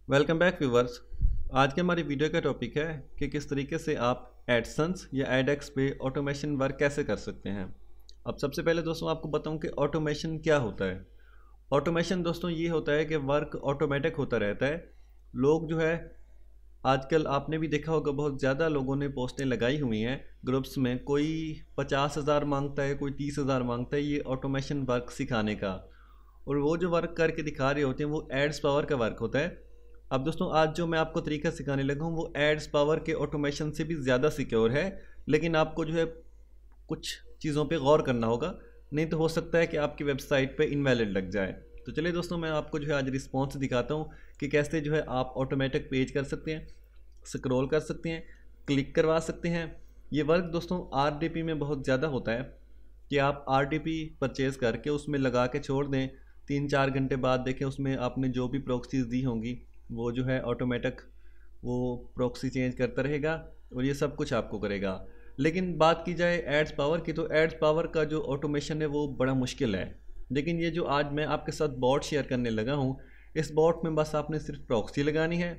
Welcome back viewers. आज के हमारी वीडियो का टॉपिक है कि किस तरीके से आप एडसेंस या एडएक्स पे ऑटोमेशन वर्क कैसे कर सकते हैं। अब सबसे पहले दोस्तों आपको बताऊं कि ऑटोमेशन क्या होता है। ऑटोमेशन दोस्तों ये होता है कि वर्क ऑटोमेटिक होता रहता है। लोग जो है आजकल आपने भी देखा होगा बहुत ज़्यादा लोगों ने पोस्टें लगाई हुई हैं ग्रुप्स में। कोई 50,000 मांगता है, कोई 30,000 मांगता है ये ऑटोमेशन वर्क सिखाने का। और वो जो वर्क करके दिखा रहे होते हैं वो एड्स पावर का वर्क होता है। अब दोस्तों आज जो मैं आपको तरीका सिखाने लगा हूँ वो एड्स पावर के ऑटोमेशन से भी ज़्यादा सिक्योर है, लेकिन आपको जो है कुछ चीज़ों पे गौर करना होगा, नहीं तो हो सकता है कि आपकी वेबसाइट पे इनवैलिड लग जाए। तो चलिए दोस्तों मैं आपको जो है आज रिस्पॉन्स दिखाता हूँ कि कैसे जो है आप ऑटोमेटिक पेज कर सकते हैं, स्क्रॉल कर सकते हैं, क्लिक करवा सकते हैं। ये वर्क दोस्तों आरडीपी में बहुत ज़्यादा होता है कि आप आरडीपी परचेज़ करके उसमें लगा के छोड़ दें, 3-4 घंटे बाद देखें उसमें आपने जो भी प्रॉक्सीज दी होंगी वो जो है ऑटोमेटिक वो प्रॉक्सी चेंज करता रहेगा और ये सब कुछ आपको करेगा। लेकिन बात की जाए एड्स पावर की, तो एड्स पावर का जो ऑटोमेशन है वो बड़ा मुश्किल है। लेकिन ये जो आज मैं आपके साथ बॉट शेयर करने लगा हूँ, इस बॉट में बस आपने सिर्फ प्रॉक्सी लगानी है,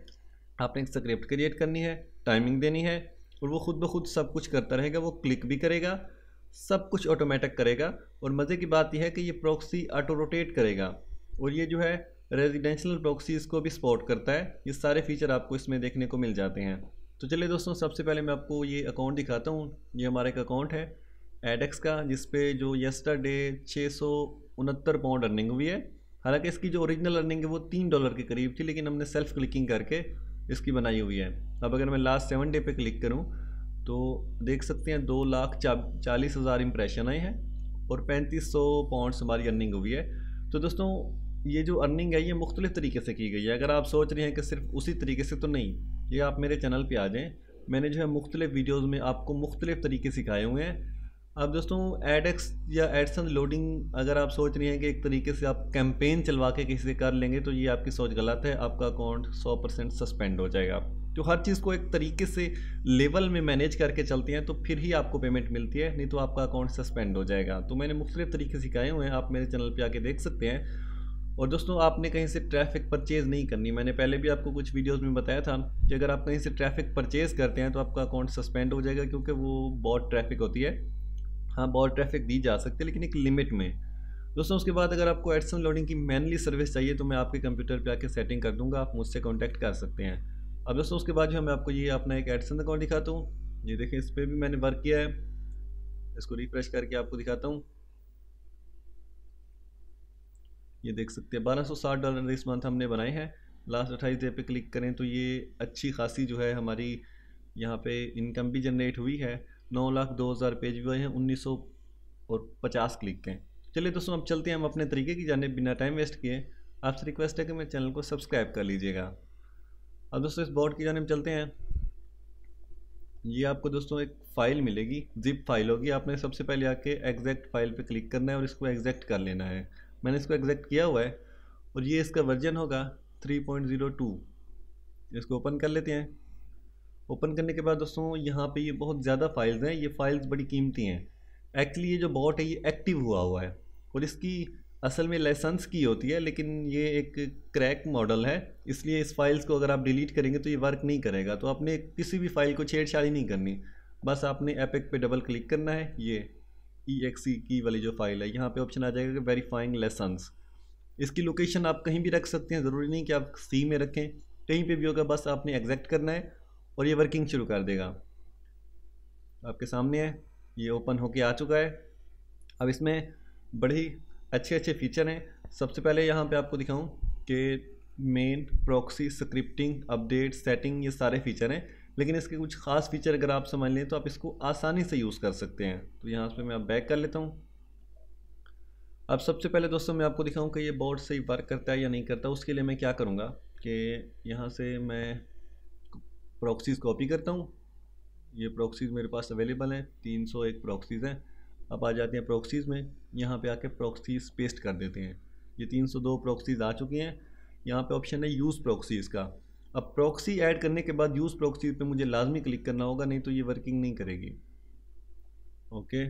आपने एक स्क्रिप्ट क्रिएट करनी है, टाइमिंग देनी है और वो खुद ब खुद सब कुछ करता रहेगा। वो क्लिक भी करेगा, सब कुछ ऑटोमेटिक करेगा। और मज़े की बात यह है कि ये प्रॉक्सी ऑटो रोटेट करेगा और ये जो है रेजिडेंशियल प्रॉक्सीज़ को भी सपोर्ट करता है। ये सारे फीचर आपको इसमें देखने को मिल जाते हैं। तो चलिए दोस्तों सबसे पहले मैं आपको ये अकाउंट दिखाता हूँ। ये हमारा एक अकाउंट है एडेक्स का, जिस पे जो यस्टरडे 669 पाउंड अर्निंग हुई है। हालांकि इसकी जो ओरिजिनल अर्निंग है वो $3 के करीब थी, लेकिन हमने सेल्फ क्लिकिंग करके इसकी बनाई हुई है। अब अगर मैं लास्ट 7 डे पे क्लिक करूँ तो देख सकते हैं 2,40,000 इम्प्रेशन आए हैं और 3500 पाउंड्स हमारी अर्निंग हुई है। तो दोस्तों ये जो अर्निंग है ये मुख्तलिफ़ तरीके से की गई है। अगर आप सोच रहे हैं कि सिर्फ उसी तरीके से, तो नहीं, ये आप मेरे चैनल पे आ जाएं। मैंने जो है मुख्तलिफ़ वीडियोज़ में आपको मुख्तलिफ़ तरीके सिखाए हुए हैं। अब दोस्तों एडएक्स या एडसन लोडिंग अगर आप सोच रहे हैं कि एक तरीके से आप कैंपेन चलवा के किसी से कर लेंगे, तो ये आपकी सोच गलत है। आपका अकाउंट 100% सस्पेंड हो जाएगा। तो हर चीज़ को एक तरीके से लेवल में मैनेज करके चलते हैं तो फिर ही आपको पेमेंट मिलती है, नहीं तो आपका अकाउंट सस्पेंड हो जाएगा। तो मैंने मुख्तलिफ़ तरीके सिखाए हुए हैं, आप मेरे चैनल पे आके देख सकते हैं। और दोस्तों आपने कहीं से ट्रैफिक परचेज़ नहीं करनी। मैंने पहले भी आपको कुछ वीडियोस में बताया था कि अगर आप कहीं से ट्रैफिक परचेज़ करते हैं तो आपका अकाउंट सस्पेंड हो जाएगा, क्योंकि वो बॉट ट्रैफिक होती है। हाँ, बॉट ट्रैफिक दी जा सकती है लेकिन एक लिमिट में। दोस्तों उसके बाद अगर आपको एडसन लोडिंग की मैनुअली सर्विस चाहिए तो मैं आपके कंप्यूटर पे आके सेटिंग कर दूंगा, आप मुझसे कॉन्टैक्ट कर सकते हैं। अब दोस्तों उसके बाद जो है मैं आपको ये अपना एक एडसन अकाउंट दिखाता हूँ। ये देखें, इस पर भी मैंने वर्क किया है। इसको रिफ्रेश करके आपको दिखाता हूँ। ये देख सकते हैं $1260 इस मंथ हमने बनाए हैं। लास्ट 28 डे पे क्लिक करें तो ये अच्छी खासी जो है हमारी यहाँ पे इनकम भी जनरेट हुई है। 9,02,000 पेज भी हुए हैं, 1950 क्लिक हैं। चलिए दोस्तों अब चलते हैं हम अपने तरीके की जाने, बिना टाइम वेस्ट किए। आपसे रिक्वेस्ट है कि मेरे चैनल को सब्सक्राइब कर लीजिएगा। अब दोस्तों इस बोर्ड की जाने चलते हैं। ये आपको दोस्तों एक फ़ाइल मिलेगी, जिप फाइल होगी। आपने सबसे पहले आके एग्जैक्ट फाइल पे क्लिक करना है और इसको एग्जैक्ट कर लेना है। मैंने इसको एग्जैक्ट किया हुआ है और ये इसका वर्जन होगा 3.02। इसको ओपन कर लेते हैं। ओपन करने के बाद दोस्तों यहाँ पे ये बहुत ज़्यादा फाइल्स हैं, ये फाइल्स बड़ी कीमती हैं। एक्चुअली ये जो बॉट है ये एक्टिव हुआ है और इसकी असल में लाइसेंस की होती है, लेकिन ये एक क्रैक मॉडल है, इसलिए इस फाइल्स को अगर आप डिलीट करेंगे तो ये वर्क नहीं करेगा। तो आपने किसी भी फाइल को छेड़छाड़ी नहीं करनी, बस आपने एपिक पे डबल क्लिक करना है। ये EXE की वाली जो फाइल है, यहाँ पे ऑप्शन आ जाएगा वेरीफाइंग लाइसेंस। इसकी लोकेशन आप कहीं भी रख सकते हैं, ज़रूरी नहीं कि आप सी में रखें, कहीं पे भी होगा। बस आपने एग्जैक्ट करना है और ये वर्किंग शुरू कर देगा। आपके सामने है, ये ओपन होके आ चुका है। अब इसमें बड़े ही अच्छे अच्छे फीचर हैं। सबसे पहले यहाँ पे आपको दिखाऊं कि main, proxy, scripting, update, setting, ये सारे फीचर हैं। लेकिन इसके कुछ खास फीचर अगर आप समझ लें तो आप इसको आसानी से यूज़ कर सकते हैं। तो यहाँ पे मैं बैक कर लेता हूँ। अब सबसे पहले दोस्तों मैं आपको दिखाऊं कि ये बोर्ड सही वर्क करता है या नहीं करता। उसके लिए मैं क्या करूँगा कि यहाँ से मैं प्रॉक्सीज़ कॉपी करता हूँ। ये प्रॉक्सीज़ मेरे पास अवेलेबल हैं, 301 प्रॉक्सीज़ हैं। अब आ जाते हैं प्रॉक्सीज़ में, यहाँ पे आके प्रॉक्सीज़ पेस्ट कर देते हैं। ये 302 प्रॉक्सीज़ आ चुकी हैं। यहाँ पे ऑप्शन है यूज़ प्रॉक्सीज़ का। अब प्रॉक्सी ऐड करने के बाद यूज़ प्रॉक्सीज़ पे मुझे लाजमी क्लिक करना होगा, नहीं तो ये वर्किंग नहीं करेगी। ओके,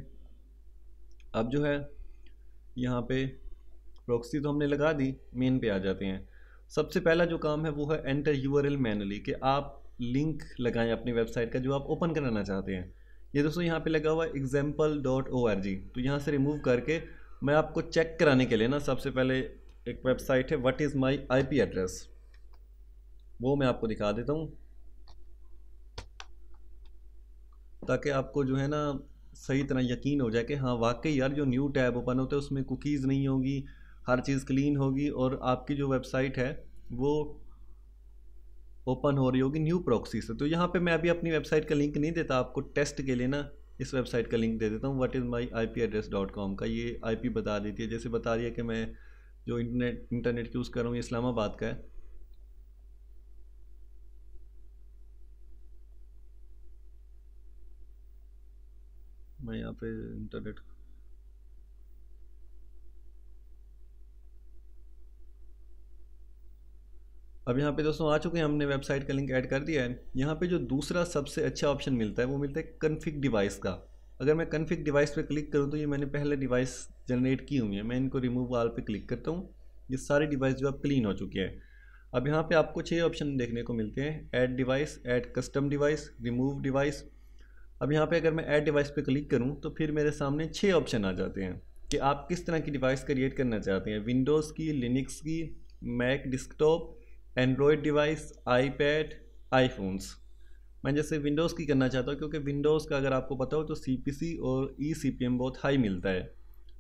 अब जो है यहाँ पे प्रॉक्सी तो हमने लगा दी, मेन पे आ जाते हैं। सबसे पहला जो काम है वो है एंटर यूआरएल मैनुअली, कि आप लिंक लगाएं अपनी वेबसाइट का जो आप ओपन कराना चाहते हैं। ये दोस्तों यहाँ पे लगा हुआ है example.org, तो यहाँ से रिमूव करके मैं आपको चेक कराने के लिए ना सबसे पहले एक वेबसाइट है what is my IP address, वो मैं आपको दिखा देता हूँ ताकि आपको जो है ना सही तरह यकीन हो जाए कि हाँ वाकई यार जो न्यू टैब ओपन होता है उसमें कुकीज़ नहीं होगी, हर चीज़ क्लीन होगी और आपकी जो वेबसाइट है वो ओपन हो रही होगी न्यू प्रॉक्सी से। तो यहाँ पे मैं अभी अपनी वेबसाइट का लिंक नहीं देता, आपको टेस्ट के लिए ना इस वेबसाइट का लिंक दे देता हूँ what is my IP address.com का। ये IP बता देती है, जैसे बता रही है कि मैं जो इंटरनेट यूज़ कर रहा हूँ ये इस्लामाबाद का है। मैं यहाँ पे इंटरनेट अब यहाँ पे दोस्तों आ चुके हैं, हमने वेबसाइट का लिंक ऐड कर दिया है। यहाँ पे जो दूसरा सबसे अच्छा ऑप्शन मिलता है वो मिलता है कन्फिग डिवाइस का। अगर मैं कन्फिग डिवाइस पे क्लिक करूँ तो ये मैंने पहले डिवाइस जनरेट की हुई है, मैं इनको रिमूव ऑल पे क्लिक करता हूँ, ये सारे डिवाइस जो अब क्लीन हो चुके हैं। अब यहाँ पे आपको 6 ऑप्शन देखने को मिलते हैं, add device, add custom device, remove device. अब यहाँ पे अगर मैं ऐड डिवाइस पे क्लिक करूँ तो फिर मेरे सामने 6 ऑप्शन आ जाते हैं कि आप किस तरह की डिवाइस क्रिएट करना चाहते हैं, विंडोज़ की, लिनक्स की, Mac desktop, Android device, iPad, iPhones. मैं जैसे विंडोज़ की करना चाहता हूँ क्योंकि विंडोज़ का अगर आपको पता हो तो CPC और eCPM बहुत हाई मिलता है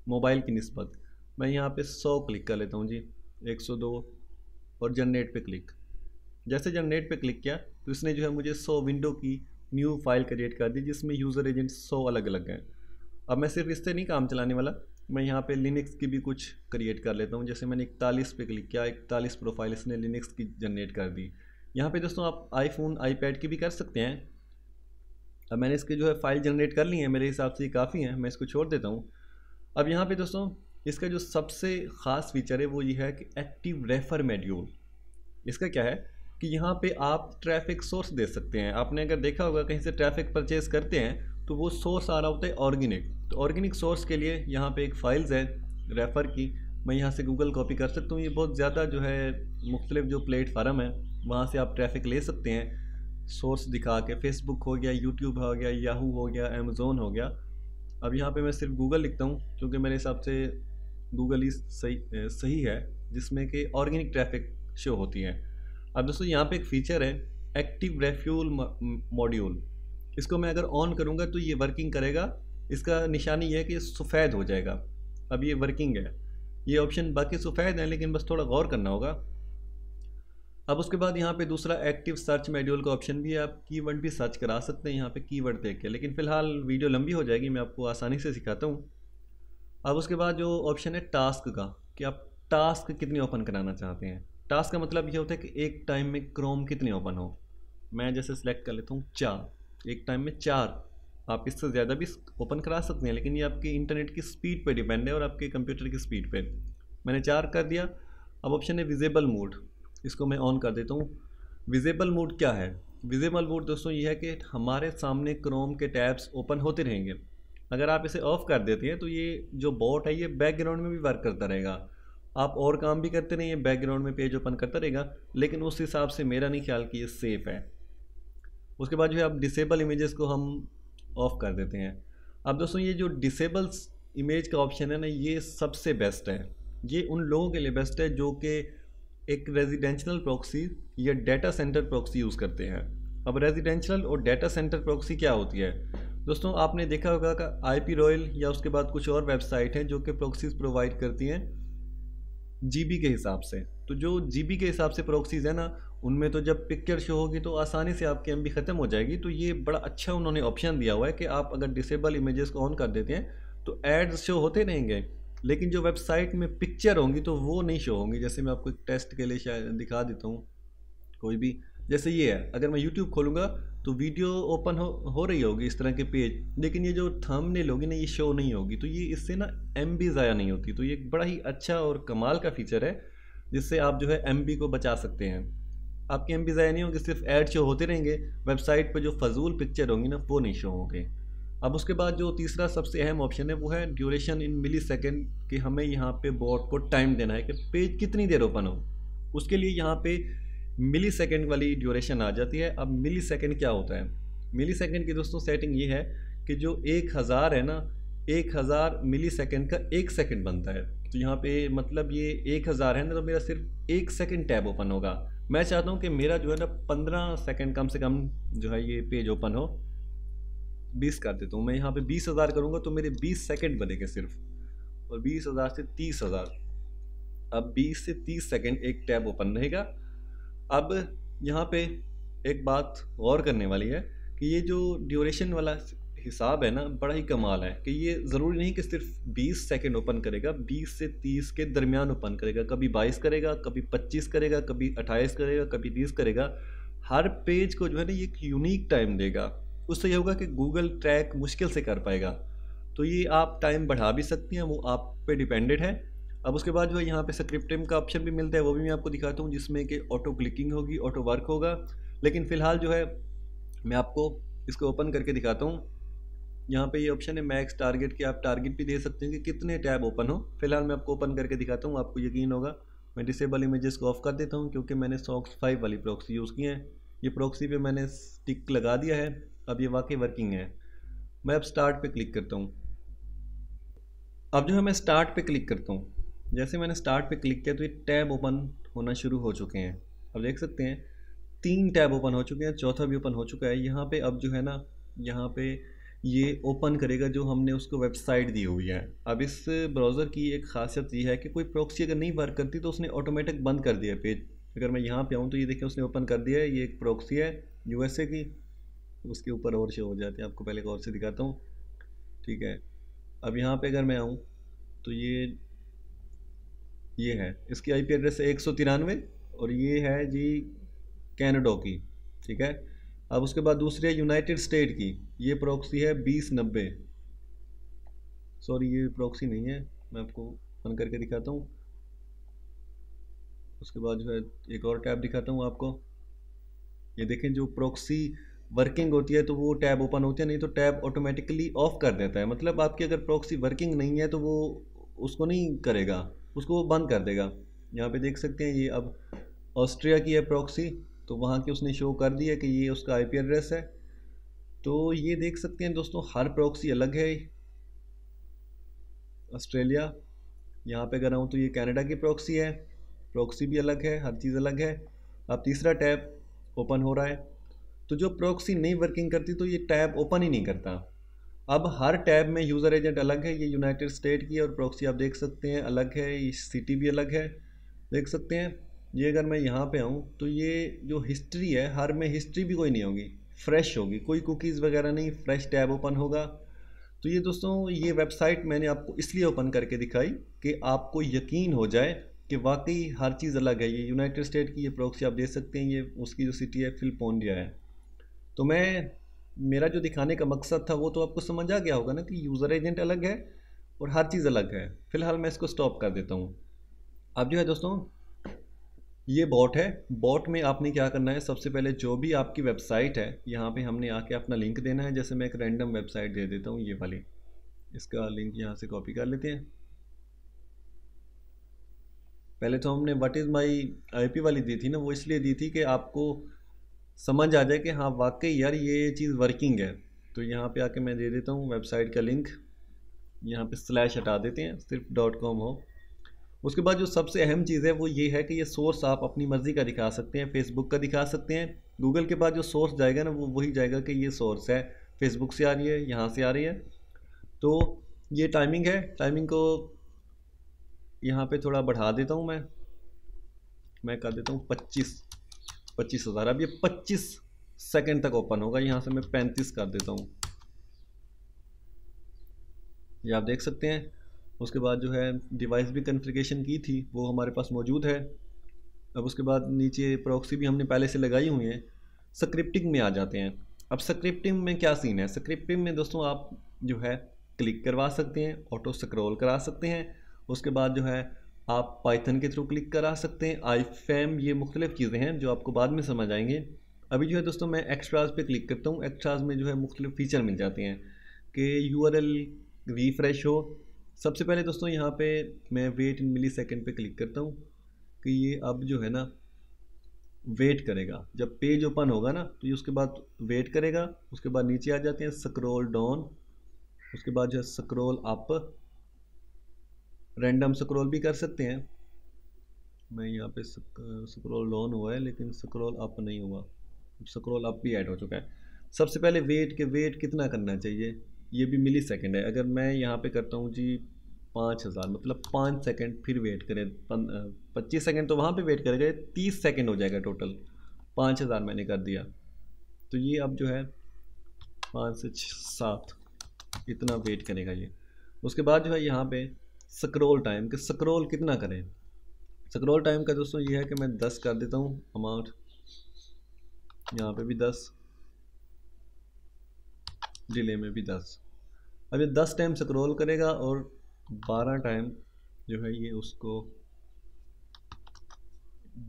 मोबाइल की निस्बत। मैं यहाँ पे 100 क्लिक कर लेता हूँ जी, 102 और जनरेट पे क्लिक। जैसे जनरेट पे क्लिक किया तो इसने जो है मुझे 100 विंडो की न्यू फाइल क्रिएट कर दी जिसमें यूज़र एजेंट 100 अलग अलग हैं। अब मैं सिर्फ इससे नहीं काम चलाने वाला, मैं यहाँ पे लिनक्स की भी कुछ क्रिएट कर लेता हूँ। जैसे मैंने 41 पे क्लिक किया, 41 प्रोफाइल इसने लिनक्स की जनरेट कर दी। यहाँ पे दोस्तों आप आईफोन, आईपैड की भी कर सकते हैं। अब मैंने इसके जो है फाइल जनरेट कर ली है, मेरे हिसाब से ये काफ़ी है, मैं इसको छोड़ देता हूँ। अब यहाँ पे दोस्तों इसका जो सबसे ख़ास फीचर है वो ये है कि एक्टिव रेफर मॉड्यूल। इसका क्या है कि यहाँ पे आप ट्रैफिक सोर्स दे सकते हैं। आपने अगर देखा होगा कहीं से ट्रैफिक परचेज करते हैं तो वो सोर्स आ रहा होता है ऑर्गेनिक, तो ऑर्गेनिक सोर्स के लिए यहाँ पे एक फाइल्स है रेफ़र की, मैं यहाँ से गूगल कॉपी कर सकता हूँ। ये बहुत ज़्यादा जो है मुख्तलिफ जो प्लेटफार्म है वहाँ से आप ट्रैफिक ले सकते हैं सोर्स दिखा के, फेसबुक हो गया, यूट्यूब हो गया, याहू हो गया, अमेज़ोन हो गया। अब यहाँ पे मैं सिर्फ गूगल लिखता हूँ क्योंकि मेरे हिसाब से गूगल ही सही है जिसमें कि ऑर्गेनिक ट्रैफिक शो होती है। अब दोस्तों यहाँ पे एक फ़ीचर है एक्टिव रेफ्यूल मॉड्यूल, इसको मैं अगर ऑन करूँगा तो ये वर्किंग करेगा। इसका निशानी ये है कि सफ़ेद हो जाएगा। अब ये वर्किंग है, ये ऑप्शन बाकी सफ़ेद है लेकिन बस थोड़ा गौर करना होगा। अब उसके बाद यहाँ पे दूसरा एक्टिव सर्च मॉड्यूल का ऑप्शन भी है, आप कीवर्ड भी सर्च करा सकते हैं यहाँ पे कीवर्ड देख के, लेकिन फ़िलहाल वीडियो लंबी हो जाएगी, मैं आपको आसानी से सिखाता हूँ। अब उसके बाद जो ऑप्शन है टास्क का, कि आप टास्क कितनी ओपन कराना चाहते हैं। टास्क का मतलब ये होता है कि एक टाइम में क्रोम कितनी ओपन हो। मैं जैसे सिलेक्ट कर लेता हूँ 4, एक टाइम में 4। आप इससे ज़्यादा भी ओपन करा सकते हैं लेकिन ये आपके इंटरनेट की स्पीड पे डिपेंड है और आपके कंप्यूटर की स्पीड पे। मैंने 4 कर दिया। अब ऑप्शन है विजिबल मोड, इसको मैं ऑन कर देता हूँ। विजिबल मोड क्या है? विजिबल मोड दोस्तों ये है कि हमारे सामने क्रोम के टैब्स ओपन होते रहेंगे। अगर आप इसे ऑफ़ कर देते हैं तो ये जो बॉट है ये बैकग्राउंड में भी वर्क करता रहेगा, आप और काम भी करते रहिए, बैकग्राउंड में पेज ओपन करता रहेगा, लेकिन उस हिसाब से मेरा नहीं ख्याल कि ये सेफ़ है। उसके बाद जो है आप डिसेबल इमेजेस को हम ऑफ़ कर देते हैं। अब दोस्तों ये जो डिसेबल इमेज का ऑप्शन है ना, ये सबसे बेस्ट है। ये उन लोगों के लिए बेस्ट है जो कि एक रेजिडेंशियल प्रॉक्सी या डेटा सेंटर प्रॉक्सी यूज़ करते हैं। अब रेजिडेंशियल और डेटा सेंटर प्रॉक्सी क्या होती है दोस्तों? आपने देखा होगा कि IP रॉयल या उसके बाद कुछ और वेबसाइट हैं जो कि प्रॉक्सीज प्रोवाइड करती हैं GB के हिसाब से। तो जो GB के हिसाब से प्रॉक्सीज है ना, उनमें तो जब पिक्चर शो होगी तो आसानी से आपकी MB ख़त्म हो जाएगी। तो ये बड़ा अच्छा उन्होंने ऑप्शन दिया हुआ है कि आप अगर डिसेबल इमेजेस को ऑन कर देते हैं तो एड्स शो होते रहेंगे, लेकिन जो वेबसाइट में पिक्चर होंगी तो वो नहीं शो होंगी। जैसे मैं आपको एक टेस्ट के लिए शायद दिखा देता हूँ कोई भी, जैसे ये है, अगर मैं YouTube खोलूँगा तो वीडियो ओपन हो रही होगी इस तरह के पेज, लेकिन ये जो थंबनेल होगी ना ये शो नहीं होगी। तो ये इससे ना MB ज़ाया नहीं होती। तो ये एक बड़ा ही अच्छा और कमाल का फीचर है जिससे आप जो है MB को बचा सकते हैं। आपकी MB ज़ाया नहीं होगी, सिर्फ ऐड शो होते रहेंगे, वेबसाइट पर जो फजूल पिक्चर होंगी ना वो नहीं शो होंगे। अब उसके बाद जो तीसरा सबसे अहम ऑप्शन है वो है ड्यूरेशन इन मिली सेकेंड, कि हमें यहाँ पे बॉट को टाइम देना है कि पेज कितनी देर ओपन हो। उसके लिए यहाँ पे मिली सेकेंड वाली ड्यूरेशन आ जाती है। अब मिली सेकेंड क्या होता है? मिली सेकेंड की दोस्तों सेटिंग ये है कि जो 1000 है ना, 1000 मिली सेकेंड का 1 सेकेंड बनता है। तो यहाँ पे मतलब ये 1000 है ना, तो मेरा सिर्फ 1 सेकेंड टैब ओपन होगा। मैं चाहता हूँ कि मेरा जो है ना 15 सेकेंड कम से कम जो है ये पेज ओपन हो। 20 कर देता हूँ मैं, यहाँ पे 20,000 करूँगा तो मेरे 20 सेकेंड बनेंगे सिर्फ, और 20,000 से 30,000। अब 20 से 30 सेकेंड एक टैब ओपन रहेगा। अब यहाँ पे एक बात गौर करने वाली है कि ये जो ड्यूरेशन वाला हिसाब है ना, बड़ा ही कमाल है कि ये ज़रूरी नहीं कि सिर्फ 20 सेकेंड ओपन करेगा, 20 से 30 के दरमियान ओपन करेगा। कभी 22 करेगा, कभी 25 करेगा, कभी 28 करेगा, कभी 30 करेगा। हर पेज को जो है ना ये एक यूनिक टाइम देगा। उससे ये होगा कि गूगल ट्रैक मुश्किल से कर पाएगा। तो ये आप टाइम बढ़ा भी सकती हैं, वो आप पे डिपेंडेड है। अब उसके बाद जो है यहाँ पे स्क्रिप्टिंग का ऑप्शन भी मिलता है, वो भी मैं आपको दिखाता हूँ, जिसमें कि ऑटो क्लिकिंग होगी, ऑटो वर्क होगा। लेकिन फ़िलहाल जो है मैं आपको इसको ओपन करके दिखाता हूँ। यहाँ पे ये ऑप्शन है मैक्स टारगेट की, आप टारगेट भी दे सकते हैं कि कितने टैब ओपन हो। फिलहाल मैं आपको ओपन करके दिखाता हूँ, आपको यकीन होगा। मैं डिसेबल इमेजेस को ऑफ कर देता हूँ क्योंकि मैंने सॉक्स 5 वाली प्रॉक्सी यूज़ की है। ये प्रॉक्सी पे मैंने टिक लगा दिया है, अब ये वाकई वर्किंग है। मैं अब स्टार्ट पे क्लिक करता हूँ। अब जो है मैं स्टार्ट पे क्लिक करता हूँ। जैसे मैंने स्टार्ट पे क्लिक किया तो ये टैब ओपन होना शुरू हो चुके हैं। अब देख सकते हैं 3 टैब ओपन हो चुके हैं, चौथा भी ओपन हो चुका है। यहाँ पे अब जो है ना, यहाँ पे ये ओपन करेगा जो हमने उसको वेबसाइट दी हुई है। अब इस ब्राउज़र की एक खासियत ये है कि कोई प्रॉक्सी अगर नहीं वर्क करती तो उसने ऑटोमेटिक बंद कर दिया पेज। अगर मैं यहाँ पे आऊँ तो ये देखिए उसने ओपन कर दिया है। ये एक प्रॉक्सी है यूएसए की, उसके ऊपर और शो हो जाते हैं, आपको पहले गौर से दिखाता हूँ, ठीक है। अब यहाँ पे अगर मैं आऊँ तो ये है, इसकी आईपी एड्रेस है 193 और ये है जी कनाडा की, ठीक है। अब उसके बाद दूसरी है यूनाइटेड स्टेट की, ये प्रॉक्सी है 2090। सॉरी ये प्रॉक्सी नहीं है, मैं आपको ऑन करके दिखाता हूँ। उसके बाद जो है एक और टैब दिखाता हूँ आपको। ये देखें जो प्रॉक्सी वर्किंग होती है तो वो टैब ओपन होती है, नहीं तो टैब ऑटोमेटिकली ऑफ कर देता है। मतलब आपकी अगर प्रॉक्सी वर्किंग नहीं है तो वो उसको नहीं करेगा, उसको वो बंद कर देगा। यहाँ पे देख सकते हैं ये अब ऑस्ट्रिया की है प्रॉक्सी, तो वहाँ की उसने शो कर दिया कि ये उसका आईपी एड्रेस है। तो ये देख सकते हैं दोस्तों हर प्रॉक्सी अलग है। ऑस्ट्रेलिया, यहाँ पे अगर आऊँ तो ये कनाडा की प्रॉक्सी है, प्रॉक्सी भी अलग है, हर चीज़ अलग है। अब तीसरा टैब ओपन हो रहा है। तो जो प्रॉक्सी नहीं वर्किंग करती तो ये टैब ओपन ही नहीं करता। अब हर टैब में यूज़र एजेंट अलग है, ये यूनाइटेड स्टेट की और प्रॉक्सी आप देख सकते हैं अलग है, ये सिटी भी अलग है, देख सकते हैं। ये अगर मैं यहाँ पे आऊँ तो ये जो हिस्ट्री है, हर में हिस्ट्री भी कोई नहीं होगी, फ्रेश होगी, कोई कुकीज़ वगैरह नहीं, फ्रेश टैब ओपन होगा। तो ये दोस्तों ये वेबसाइट मैंने आपको इसलिए ओपन करके दिखाई कि आपको यकीन हो जाए कि वाकई हर चीज़ अलग है। ये यूनाइटेड स्टेट की ये प्रॉक्सी आप देख सकते हैं, ये उसकी जो सिटी है फिलपोंडिया है। तो मेरा जो दिखाने का मकसद था वो तो आपको समझ आ गया होगा ना कि यूज़र एजेंट अलग है और हर चीज़ अलग है। फ़िलहाल मैं इसको स्टॉप कर देता हूँ। अब जो है दोस्तों ये बॉट है। बॉट में आपने क्या करना है, सबसे पहले जो भी आपकी वेबसाइट है यहाँ पे हमने आके अपना लिंक देना है। जैसे मैं एक रैंडम वेबसाइट दे देता हूँ, ये वाली, इसका लिंक यहाँ से कॉपी कर लेते हैं। पहले तो हमने व्हाट इज़ माई आईपी वाली दी थी ना, वो इसलिए दी थी कि आपको समझ आ जाए कि हाँ वाकई यार ये चीज़ वर्किंग है। तो यहाँ पे आके मैं दे देता हूँ वेबसाइट का लिंक, यहाँ पे स्लैश हटा देते हैं, सिर्फ .com हो। उसके बाद जो सबसे अहम चीज़ है वो ये है कि ये सोर्स आप अपनी मर्ज़ी का दिखा सकते हैं, फेसबुक का दिखा सकते हैं। गूगल के बाद जो सोर्स जाएगा ना वो वही जाएगा कि ये सोर्स है, फेसबुक से आ रही है, यहाँ से आ रही है। तो ये टाइमिंग है, टाइमिंग को यहाँ पे थोड़ा बढ़ा देता हूँ मैं कर देता हूँ 25,000। अब ये 25 सेकंड तक ओपन होगा, यहाँ से मैं 35 कर देता हूँ, ये आप देख सकते हैं। उसके बाद जो है डिवाइस भी कॉन्फ़िगरेशन की थी वो हमारे पास मौजूद है। अब उसके बाद नीचे प्रॉक्सी भी हमने पहले से लगाई हुई है। स्क्रिप्टिंग में आ जाते हैं। अब स्क्रिप्टिंग में क्या सीन है, स्क्रिप्टिंग में दोस्तों आप जो है क्लिक करवा सकते हैं, ऑटो स्क्रॉल करा सकते हैं। उसके बाद जो है आप पाइथन के थ्रू क्लिक करा सकते हैं, आईफेम, ये मुख्तलिफ़ चीज़ें हैं जो आपको बाद में समझ आएंगे। अभी जो है दोस्तों मैं एक्स्ट्राज पे क्लिक करता हूँ। एक्स्ट्राज में जो है मुख्तलिफ़ फ़ीचर मिल जाते हैं कि यूआरएल रिफ्रेश हो। सबसे पहले दोस्तों यहाँ पे मैं वेट इन मिली सेकेंड पर क्लिक करता हूँ। कि ये अब जो है ना वेट करेगा। जब पेज ओपन होगा ना तो ये उसके बाद वेट करेगा, उसके बाद नीचे आ जाते हैं स्क्रॉल डाउन, उसके बाद जो है स्क्रॉल अप, रैंडम स्क्रॉल भी कर सकते हैं। मैं यहाँ पे स्क्रॉल डाउन हुआ है लेकिन स्क्रॉल अप नहीं हुआ, स्क्रॉल अप भी ऐड हो चुका है। सबसे पहले वेट के वेट कितना करना चाहिए, ये भी मिली सेकेंड है। अगर मैं यहाँ पे करता हूँ जी 5000, मतलब 5 सेकेंड, फिर वेट करें 25 सेकेंड तो वहाँ पे वेट करेगा, 30 सेकेंड हो जाएगा टोटल। 5000 मैंने कर दिया, तो ये अब जो है 5 से 7 इतना वेट करेगा ये। उसके बाद जो है यहाँ पे स्क्रॉल टाइम के स्क्रॉल कितना करें। स्क्रॉल टाइम का दोस्तों ये है कि मैं 10 कर देता हूँ अमाउंट, यहाँ पे भी 10, डिले में भी 10। अब ये 10 टाइम स्क्रॉल करेगा और 12 टाइम जो है ये उसको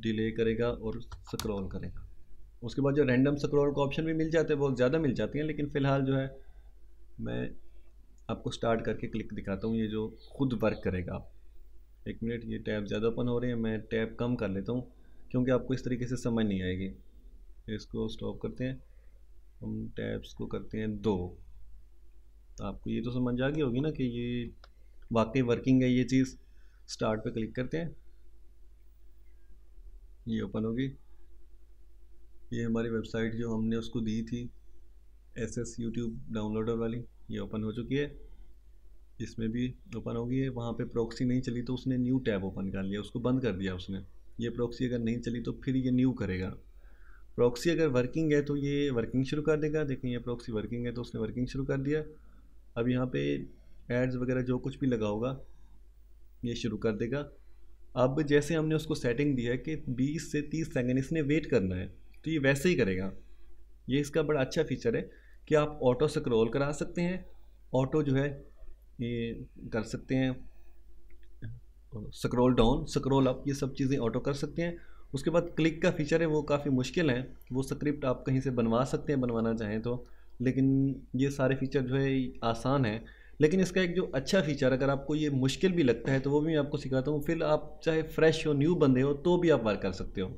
डिले करेगा और स्क्रॉल करेगा। उसके बाद जो रैंडम स्क्रॉल का ऑप्शन भी मिल जाते हैं, बहुत ज़्यादा मिल जाती हैं, लेकिन फ़िलहाल जो है मैं आपको स्टार्ट करके क्लिक दिखाता हूँ, ये जो खुद वर्क करेगा। एक मिनट, ये टैब ज़्यादा ओपन हो रहे हैं, मैं टैब कम कर लेता हूँ क्योंकि आपको इस तरीके से समझ नहीं आएगी। इसको स्टॉप करते हैं, हम टैब्स को करते हैं 2। तो आपको ये तो समझ आ गई होगी ना कि ये वाकई वर्किंग है ये चीज़। स्टार्ट पे क्लिक करते हैं, ये ओपन होगी। ये हमारी वेबसाइट जो हमने उसको दी थी SS YouTube डाउनलोडर वाली, ये ओपन हो चुकी है। इसमें भी ओपन हो गई है। वहाँ पे प्रॉक्सी नहीं चली तो उसने न्यू टैब ओपन कर लिया, उसको बंद कर दिया उसने। ये प्रॉक्सी अगर नहीं चली तो फिर ये न्यू करेगा। प्रॉक्सी अगर वर्किंग है तो ये वर्किंग शुरू कर देगा। देखें ये प्रॉक्सी वर्किंग है तो उसने वर्किंग शुरू कर दिया। अब यहाँ पे एड्स वगैरह जो कुछ भी लगा होगा ये शुरू कर देगा। अब जैसे हमने उसको सेटिंग दी है कि 20 से 30 सेकंड इसने वेट करना है, तो ये वैसे ही करेगा। ये इसका बड़ा अच्छा फीचर है कि आप ऑटो स्क्रॉल करा सकते हैं, ऑटो जो है ये कर सकते हैं, स्क्रॉल डाउन स्क्रॉल अप, ये सब चीज़ें ऑटो कर सकते हैं। उसके बाद क्लिक का फीचर है, वो काफ़ी मुश्किल है, वो स्क्रिप्ट आप कहीं से बनवा सकते हैं बनवाना चाहें तो, लेकिन ये सारे फीचर जो है आसान है। लेकिन इसका एक जो अच्छा फीचर, अगर आपको ये मुश्किल भी लगता है तो वो भी मैं आपको सिखाता हूँ, फिर आप चाहे फ्रेश हो न्यू बंदे हो तो भी आप वर्क कर सकते हो।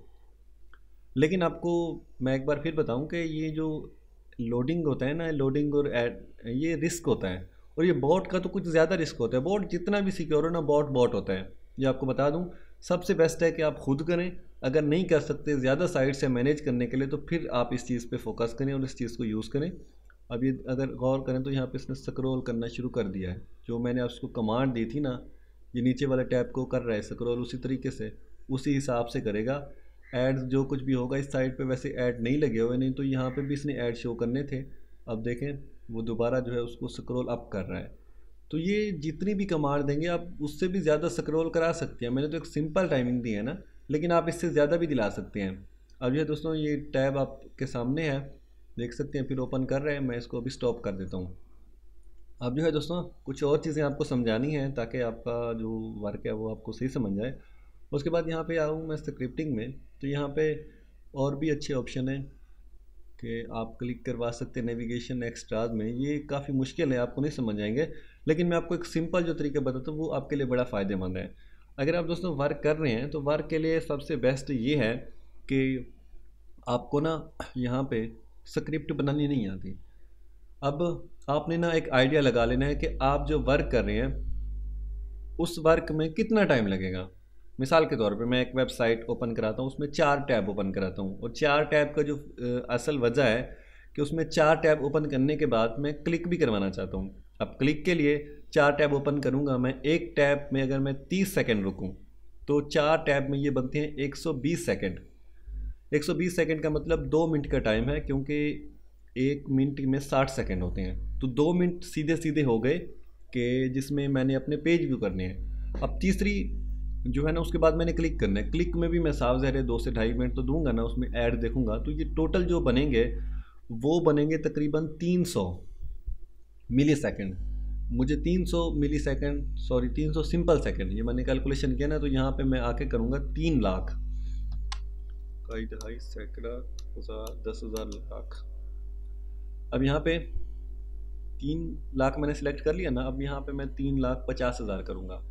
लेकिन आपको मैं एक बार फिर बताऊं कि ये जो लोडिंग होता है ना, लोडिंग और एड, ये रिस्क होता है। और ये बॉट का तो कुछ ज़्यादा रिस्क होता है। बॉट जितना भी सिक्योर हो ना, बॉट बॉट होता है। ये आपको बता दूं, सबसे बेस्ट है कि आप खुद करें। अगर नहीं कर सकते ज़्यादा साइट से मैनेज करने के लिए तो फिर आप इस चीज़ पे फोकस करें और इस चीज़ को यूज़ करें। अब ये अगर गौर करें तो यहाँ पे इसने स्क्रॉल करना शुरू कर दिया है। जो मैंने आपको कमांड दी थी ना, ये नीचे वाले टैब को कर रहा है स्क्रॉल, उसी तरीके से उसी हिसाब से करेगा। एड्स जो कुछ भी होगा इस साइड पे वैसे ऐड नहीं लगे हुए, नहीं तो यहाँ पे भी इसने ऐड शो करने थे। अब देखें वो दोबारा जो है उसको स्क्रॉल अप कर रहा है। तो ये जितनी भी कमांड देंगे आप उससे भी ज़्यादा स्क्रॉल करा सकते हैं। मैंने तो एक सिंपल टाइमिंग दी है ना, लेकिन आप इससे ज़्यादा भी दिला सकते हैं। अब ये दोस्तों ये टैब आपके सामने है, देख सकते हैं, फिर ओपन कर रहे हैं। मैं इसको अभी स्टॉप कर देता हूँ। अब जो है दोस्तों कुछ और चीज़ें आपको समझानी है ताकि आपका जो वर्क है वो आपको सही समझ जाए। उसके बाद यहाँ पे आऊँ मैं स्क्रिप्टिंग में, तो यहाँ पे और भी अच्छे ऑप्शन हैं कि आप क्लिक करवा सकते हैं नेविगेशन एक्स्ट्राज में। ये काफ़ी मुश्किल है, आपको नहीं समझ आएंगे, लेकिन मैं आपको एक सिंपल जो तरीका बताता हूँ वो आपके लिए बड़ा फ़ायदेमंद है। अगर आप दोस्तों वर्क कर रहे हैं तो वर्क के लिए सबसे बेस्ट ये है कि आपको ना यहाँ पे स्क्रिप्ट बनानी नहीं आती। अब आपने ना एक आइडिया लगा लेना है कि आप जो वर्क कर रहे हैं उस वर्क में कितना टाइम लगेगा। मिसाल के तौर पे मैं एक वेबसाइट ओपन कराता हूँ, उसमें 4 टैब ओपन कराता हूँ, और 4 टैब का जो असल वजह है कि उसमें 4 टैब ओपन करने के बाद मैं क्लिक भी करवाना चाहता हूँ। अब क्लिक के लिए 4 टैब ओपन करूँगा मैं, एक टैब में अगर मैं 30 सेकेंड रुकूँ तो 4 टैब में ये बनते हैं 120 सेकेंड। 120 सेकेंड का मतलब 2 मिनट का टाइम है, क्योंकि 1 मिनट में 60 सेकेंड होते हैं, तो 2 मिनट सीधे सीधे हो गए कि जिसमें मैंने अपने पेज व्यू करने हैं। अब तीसरी जो है ना, उसके बाद मैंने क्लिक करना है। क्लिक में भी मैं साफ ज़ाहिर है 2 से ढाई मिनट तो दूंगा ना, उसमें ऐड देखूंगा, तो ये टोटल जो बनेंगे वो बनेंगे तकरीबन 300 मिली सेकेंड। मुझे 300 मिली सेकेंड, सॉरी 300 सिंपल सेकेंड, ये मैंने कैलकुलेशन किया ना, तो यहाँ पे मैं आके करूँगा 3 लाख, कई दहाई सैकड़ा हज़ार 10,000 लाख। अब यहाँ पे 3 लाख मैंने सिलेक्ट कर लिया ना, अब यहाँ पे मैं 3,50,000 करूँगा।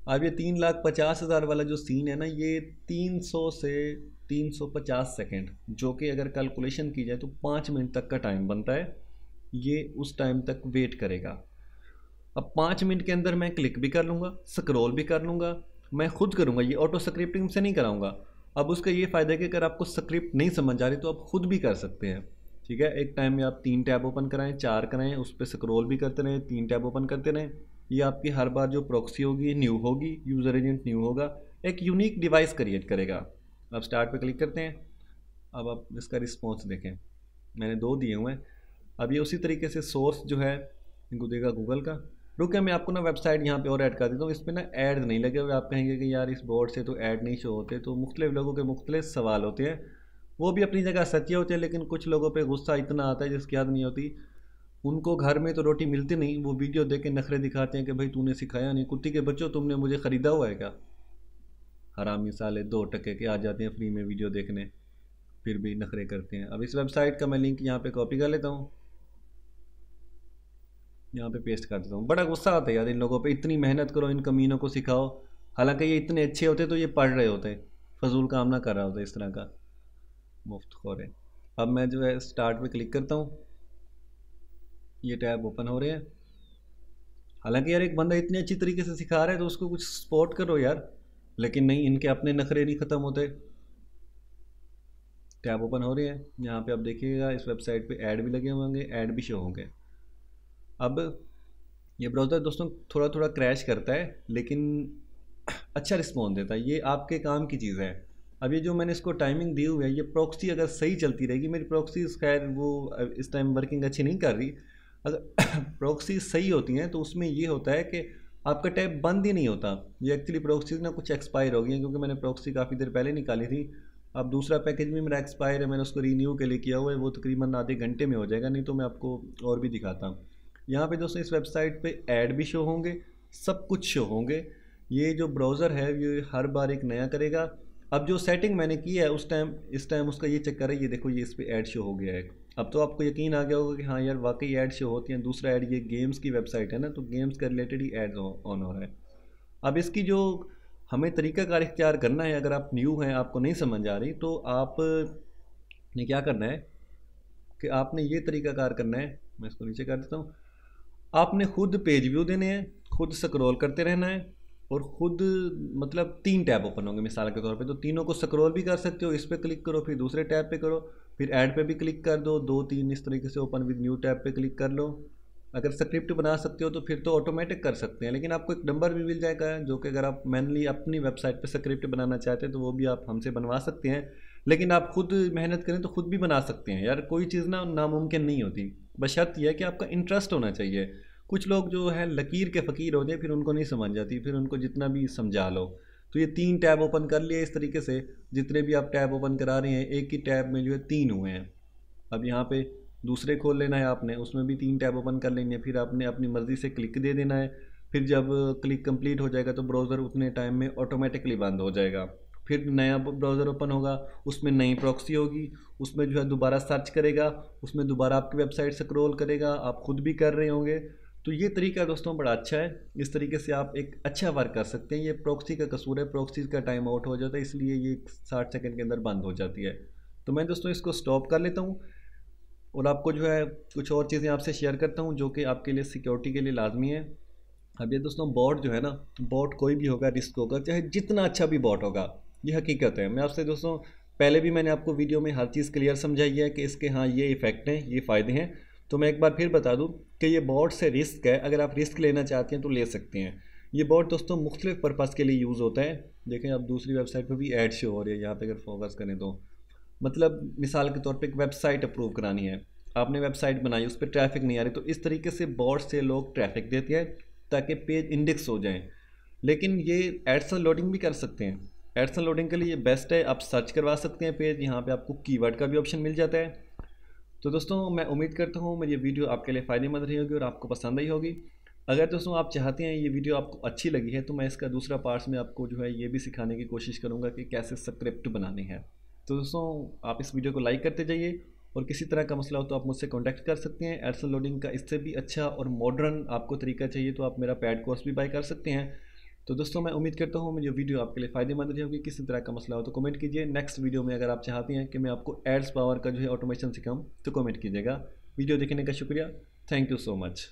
अब ये 3,50,000 वाला जो सीन है ना, ये 300 से 350 सेकेंड, जो कि अगर कैलकुलेशन की जाए तो 5 मिनट तक का टाइम बनता है। ये उस टाइम तक वेट करेगा। अब 5 मिनट के अंदर मैं क्लिक भी कर लूँगा, स्क्रॉल भी कर लूँगा, मैं खुद करूँगा, ये ऑटो स्क्रिप्टिंग से नहीं कराऊँगा। अब उसका ये फ़ायदा है कि अगर आपको स्क्रिप्ट नहीं समझ आ रही तो आप खुद भी कर सकते हैं। ठीक है, एक टाइम में आप 3 टैब ओपन कराएं, 4 कराएं, उस पर स्क्रॉल भी करते रहें, 3 टैब ओपन करते रहें। ये आपकी हर बार जो प्रॉक्सी होगी न्यू होगी, यूज़र एजेंट न्यू होगा, एक यूनिक डिवाइस क्रिएट करेगा। अब स्टार्ट पे क्लिक करते हैं। अब आप इसका रिस्पॉन्स देखें, मैंने 2 दिए हुए हैं। अब ये उसी तरीके से सोर्स जो है इनको देगा गूगल का। रुके, मैं आपको ना वेबसाइट यहाँ पे और ऐड कर देता हूँ। इस पर ना ऐड नहीं लगे हुए, आप कहेंगे कि यार इस बोर्ड से तो ऐड नहीं शो होते। तो मुख्तलिफ लोगों के मुख्तलिफ सवाल होते हैं, वो भी अपनी जगह सच्चे होते हैं, लेकिन कुछ लोगों पे गुस्सा इतना आता है जिसकी याद नहीं होती। उनको घर में तो रोटी मिलती नहीं, वो वीडियो देख के नखरे दिखाते हैं कि भाई तूने सिखाया नहीं, कुत्ती के बच्चों तुमने मुझे ख़रीदा हुआ है क्या। हरामी साले 2 टके के आ जाते हैं फ्री में वीडियो देखने, फिर भी नखरे करते हैं। अब इस वेबसाइट का मैं लिंक यहाँ पे कॉपी कर लेता हूँ, यहाँ पे पेस्ट कर देता हूँ। बड़ा गुस्सा आता है यार इन लोगों पे, इतनी मेहनत करो, इन कमीनों को सिखाओ, हालांकि ये इतने अच्छे होते तो ये पढ़ रहे होते, फजूल काम ना कर रहा होता इस तरह का, मुफ्त खोर है। अब मैं जो है स्टार्ट पे क्लिक करता हूँ, ये टैब ओपन हो रहे हैं। हालांकि यार एक बंदा इतनी अच्छी तरीके से सिखा रहा है तो उसको कुछ सपोर्ट करो यार, लेकिन नहीं, इनके अपने नखरे नहीं ख़त्म होते। टैब ओपन हो रहे हैं, यहाँ पे आप देखिएगा इस वेबसाइट पे ऐड भी लगे होंगे, ऐड भी शो होंगे। अब ये ब्राउज़र दोस्तों थोड़ा थोड़ा क्रैश करता है, लेकिन अच्छा रिस्पॉन्स देता है, ये आपके काम की चीज़ है। अब ये जो मैंने इसको टाइमिंग दी हुई है, ये प्रॉक्सी अगर सही चलती रहेगी, मेरी प्रॉक्सी खैर वो इस टाइम वर्किंग अच्छी नहीं कर रही, अगर प्रॉक्सी सही होती हैं तो उसमें ये होता है कि आपका टैब बंद ही नहीं होता। ये एक्चुअली प्रॉक्सीज ना कुछ एक्सपायर हो गई हैं, क्योंकि मैंने प्रॉक्सी काफ़ी देर पहले निकाली थी। अब दूसरा पैकेज भी मेरा एक्सपायर है, मैंने उसको रीन्यू के लिए किया हुआ है, वो तकरीबन आधे घंटे में हो जाएगा, नहीं तो मैं आपको और भी दिखाता हूँ। यहाँ पे दोस्तों इस वेबसाइट पे ऐड भी शो होंगे, सब कुछ शो होंगे। ये जो ब्राउज़र है ये हर बार एक नया करेगा। अब जो सेटिंग मैंने की है उस टाइम, इस टाइम उसका ये चक्कर है, ये देखो ये इस पर ऐड शो हो गया है। अब तो आपको यकीन आ गया होगा कि हाँ यार वाकई ऐड शो होती हैं। दूसरा ऐड, ये गेम्स की वेबसाइट है ना, तो गेम्स का रिलेटेड ही एड्स ऑन हो रहा है। अब इसकी जो हमें तरीकाकार इख्तियार करना है, अगर आप न्यू हैं, आपको नहीं समझ आ रही, तो आपने क्या करना है कि आपने ये तरीकाकार करना है। मैं इसको नीचे कर देता हूँ। आपने खुद पेज व्यू देने हैं, खुद स्क्रॉल करते रहना है, और खुद मतलब 3 टैब ओपन होंगे मिसाल के तौर पे, तो तीनों को स्क्रॉल भी कर सकते हो, इस पर क्लिक करो, फिर दूसरे टैब पे करो, फिर ऐड पे भी क्लिक कर दो, 2 3 इस तरीके से ओपन विद न्यू टैब पे क्लिक कर लो। अगर स्क्रिप्ट बना सकते हो तो फिर तो ऑटोमेटिक कर सकते हैं, लेकिन आपको एक नंबर भी मिल जाएगा, जो कि अगर आप मैनुअली अपनी वेबसाइट पे स्क्रिप्ट बनाना चाहते हैं तो वो भी आप हमसे बनवा सकते हैं। लेकिन आप खुद मेहनत करें तो खुद भी बना सकते हैं यार, कोई चीज़ ना नामुमकिन नहीं होती, बशर्त यह है कि आपका इंटरेस्ट होना चाहिए। कुछ लोग जो है लकीर के फ़कीर होते हैं, फिर उनको नहीं समझ जाती, फिर उनको जितना भी समझा लो। तो ये 3 टैब ओपन कर लिए इस तरीके से, जितने भी आप टैब ओपन करा रहे हैं एक ही टैब में जो है 3 हुए हैं। अब यहाँ पे दूसरे खोल लेना है आपने, उसमें भी 3 टैब ओपन कर लेंगे, फिर आपने अपनी मर्ज़ी से क्लिक दे देना है। फिर जब क्लिक कंप्लीट हो जाएगा तो ब्राउज़र उतने टाइम में ऑटोमेटिकली बंद हो जाएगा। फिर नया ब्राउज़र ओपन होगा, उसमें नई प्रॉक्सी होगी, उसमें जो है दोबारा सर्च करेगा, उसमें दोबारा आपकी वेबसाइट स्क्रॉल करेगा, आप खुद भी कर रहे होंगे। तो ये तरीका दोस्तों बड़ा अच्छा है, इस तरीके से आप एक अच्छा वर्क कर सकते हैं। ये प्रॉक्सी का कसूर है, प्रॉक्सी का टाइम आउट हो जाता है, इसलिए ये 60 सेकंड के अंदर बंद हो जाती है। तो मैं दोस्तों इसको स्टॉप कर लेता हूँ, और आपको जो है कुछ और चीज़ें आपसे शेयर करता हूँ जो कि आपके लिए सिक्योरिटी के लिए लाजमी है। अब ये दोस्तों बॉट जो है ना, बॉट कोई भी होगा रिस्क होगा, चाहे जितना अच्छा भी बॉट होगा, ये हकीकत है। मैं आपसे दोस्तों पहले भी मैंने आपको वीडियो में हर चीज़ क्लियर समझाई है कि इसके हाँ ये इफ़ेक्ट हैं, ये फ़ायदे हैं। तो मैं एक बार फिर बता दूँ कि ये बॉट से रिस्क है, अगर आप रिस्क लेना चाहते हैं तो ले सकते हैं। ये बॉट दोस्तों मुख्तलिफ पर्पज़ के लिए यूज़ होता है। देखें आप दूसरी वेबसाइट पर भी ऐड शो हो रही है, यहाँ पर अगर फोकस करें तो मतलब मिसाल के तौर पे एक वेबसाइट अप्रूव करानी है, आपने वेबसाइट बनाई, उस पर ट्रैफिक नहीं आ रही, तो इस तरीके से बॉट से लोग ट्रैफिक देते हैं ताकि पेज इंडेक्स हो जाएं। लेकिन ये एड्स लोडिंग भी कर सकते हैं, एड्स लोडिंग के लिए ये बेस्ट है, आप सर्च करवा सकते हैं पेज, यहाँ पे आपको कीवर्ड का भी ऑप्शन मिल जाता है। तो दोस्तों मैं उम्मीद करता हूँ मेरी वीडियो आपके लिए फ़ायदेमंद रही होगी और आपको पसंद आई होगी। अगर दोस्तों आप चाहते हैं ये वीडियो आपको अच्छी लगी है तो मैं इसका दूसरा पार्ट्स में आपको जो है ये भी सिखाने की कोशिश करूँगा कि कैसे स्क्रिप्ट बनानी है। तो दोस्तों आप इस वीडियो को लाइक करते जाइए, और किसी तरह का मसला हो तो आप मुझसे कांटेक्ट कर सकते हैं। एड्स लोडिंग का इससे भी अच्छा और मॉडर्न आपको तरीका चाहिए तो आप मेरा पैड कोर्स भी बाय कर सकते हैं। तो दोस्तों मैं उम्मीद करता हूँ मुझे वीडियो आपके लिए फ़ायदेमंद रही होगी। किसी तरह का मसला हो तो कमेंट कीजिए। नेक्स्ट वीडियो में अगर आप चाहते हैं कि मैं आपको एड्स पावर का जो है ऑटोमेशन सिखाऊँ तो कमेंट कीजिएगा। वीडियो देखने का शुक्रिया। Thank you so much.